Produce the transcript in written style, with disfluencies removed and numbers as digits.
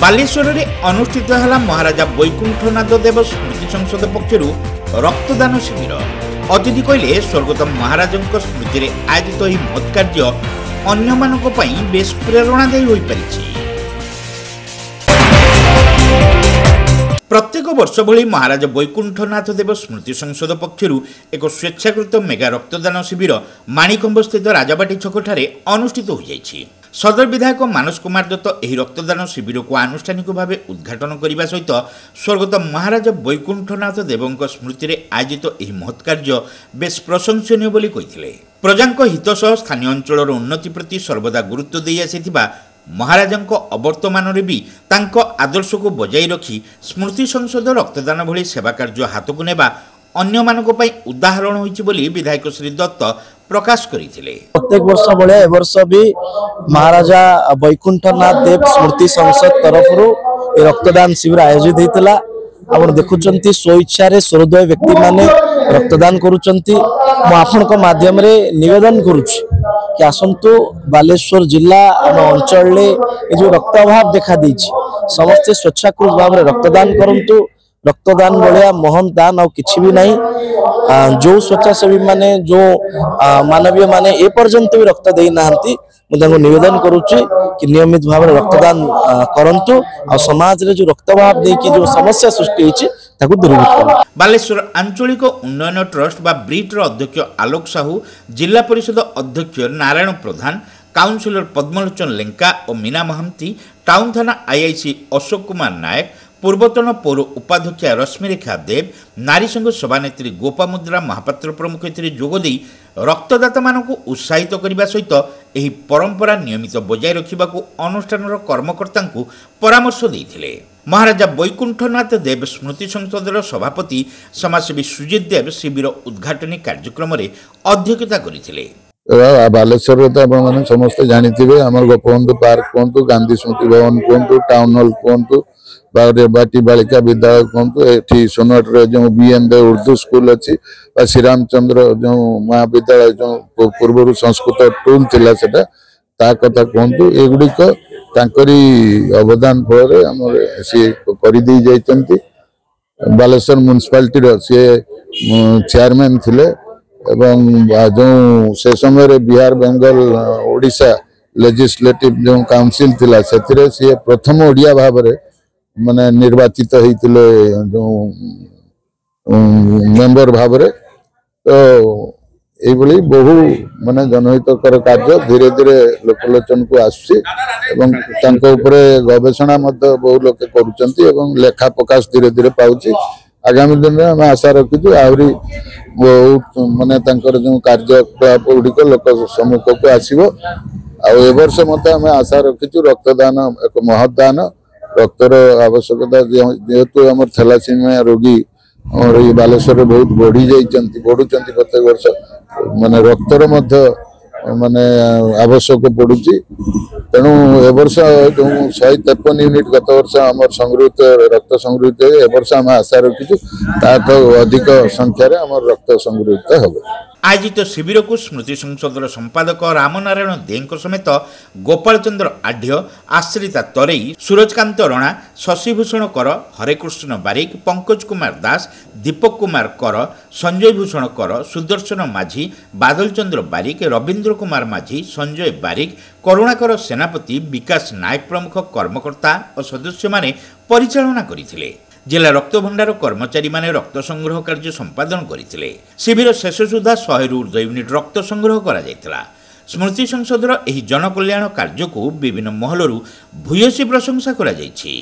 बालेश्वर में अनुष्ठित है महाराजा वैकुंठनाथ देव स्मृति संसद पक्षर रक्तदान शिविर। अतिथि कहले स्वर्गत महाराज स्मृति में आयोजित यह महत् कार्य अन्य बेस प्रेरणादायी हो पारिछि। प्रत्येक वर्ष भली महाराज वैकुंठनाथ देव स्मृति संसद पक्षर एक स्वेच्छाकृत मेगा रक्तदान शिविर माणिकंब स्थित राजाबाटी छकठारे अनुष्ठित हो जाइछि। सदर विधायक मानस कुमार दत्त यह रक्तदान शिविर को आनुष्ठानिक भाव उद्घाटन करने सहित स्वर्गत महाराज वैकुंठनाथ देव स्मृति में आयोजित यह महत् कार्य बेस प्रशंसनीय बोली कहिथिले। प्रजांक हित सह स्थानीय अंचलर उन्नति प्रति सर्वदा गुरुत्व दे आसिथिबा महाराजंक अवर्तमान भी तांको आदर्श को बजाई रखी स्मृति संसद रक्तदान भली सेवा कार्य हाथ को नेबा अन्य मानक पई उदाहरण होइछि बोली विधायक श्री दत्त प्रकाश करिथिले। प्रत्येक वर्ष बळे ए वर्ष भी महाराजा वैकुंठनाथ देव स्मृति संसद तरफ रक्तदान शिविर आयोजित होइतला। आपण देखुचंती स्वेच्छा रे सर्वोदय व्यक्ति माने रक्तदान करूचंती। मो आपनक माध्यम रे निवेदन करूछि कि आसंतु बालेश्वर जिला आम अंचल में जो रक्त अभाव देखा दीछि समस्त स्वेच्छाकृत भाव में रक्तदान करंतु। रक्तदान भाया महन दान और किछि भी नहीं। जो स्वेच्छासेवी माने जो मानवीय माने ए पर्यंत भी रक्त दे नाहंती मुझे निवेदन करुच्ची कि नियमित भाव में रक्तदान करंतु और समाज रे जो रक्तभाव देखि जो समस्या सृष्टि होइछि ताकू दूरीभूत करु। बालेश्वर आंचलिक उन्नयन ट्रस्ट बा ब्रीट अध्यक्ष आलोक साहू, जिला परिषद अध्यक्ष नारायण प्रधान, काउंसिलर पद्मलोचन लेंका और मीना महांती, टाउन थाना आईआईसी अशोक कुमार नायक, पूर्वतन पौर उपाध्यक्षा रश्मिरेखा देव, नारी संघ सभानेत्री गोपामुद्रा महापात्र प्रमुख जोगदे रक्तदाता मानक उत्साहित करने सहित यह परंपरा नियमित बजाय रखा अनुष्ठान कर्मकर्ता परामर्श देते। महाराजा वैकुंठनाथ देव स्मृति संसदर सभापति समाजसेवी सुजित देव शिविर उद्घाटनी कार्यक्रम में अध्यक्षता करते। बालेश्वर तो समस्त जानते आम गोपबंधु पार्क कहतु, गांधी स्मृति भवन कहतु, टाउन हॉल कहतु, बाटी बालिका विद्यालय कहतु, ये सोनवाटर जो बीएन दे उर्दू स्कूल अच्छी, श्री रामचंद्र जो महाविद्यालय जो पूर्व संस्कृत टूल थिला सेटा ता कथा कहतु, एगुड़िक तांकरी अवदान फल सी कर दी जाइछन्ति। बालेश्वर म्युनिसिपालिटी सी चेयरमैन थिले एवं जो से समय बिहार बेंगल ओडिशा लेजिस्लेटिव जो काउंसिल थिला सेतिरे सी प्रथम ओडिया भाव में माने निर्वाचित होइतिले जो मेंबर भाव में। तो ये बहु माने जनहितकर कार्य धीरे धीरे लोकलोचन को आसुछि एवं तांको उपरे गवेषणा मध्य बहु लोक करूचंती एवं लेखा प्रकाश धीरे धीरे पाउछि। आगामी दिन में आम आशा रखीचु आहरी बहुत माने तांकर जो कार्यकलाप गुड़िक लोक सम्मुख को आसो। ए वर्ष मत आम आशा रखीचु रक्तदान एक महदान रक्तर आवश्यकता जेहेतु आम थैलासीमिया रोगी और ये बालेश्वर बहुत बढ़ी बढ़ुंट प्रत्येक वर्ष माने रक्तर मध्य माने आवश्यक पड़ुची। तेणु ए वर्ष जो 153 यूनिट गत वर्ष आम संगृहित रक्त संगृहित ए वर्ष आम आशा रखीचु अधिक संख्यार आम रक्त संगृहित हम। आयोजित शिविर को स्मृति संसदर संपादक रामनारायण देंको समेत गोपाल चंद्र आढ़, आश्रिता तरेई, सूरजकांत रणा, शशिभूषण कर, हरेकृष्ण बारिक, पंकज कुमार दास, दीपक कुमार कर, संजय भूषण कर, सुदर्शन माझी, बादल चंद्र बारिक, रवींद्र कुमार माझी, संजय बारिक, करुणाकर सेनापति, विकास नायक प्रमुख कर्मकर्ता और सदस्य माने परिचालना करथिले। जिला रक्त भंडार कर्मचारी माने रक्त संग्रह कार्य संपादन करथिले। शिविर शेष सुधा 100 रु ऊर्ध्व यूनिट रक्त संग्रह करा जायतिला। स्मृति संसदर एही जनकल्याण कार्य को विभिन्न महलरू भूयसी प्रशंसा करा जायछि।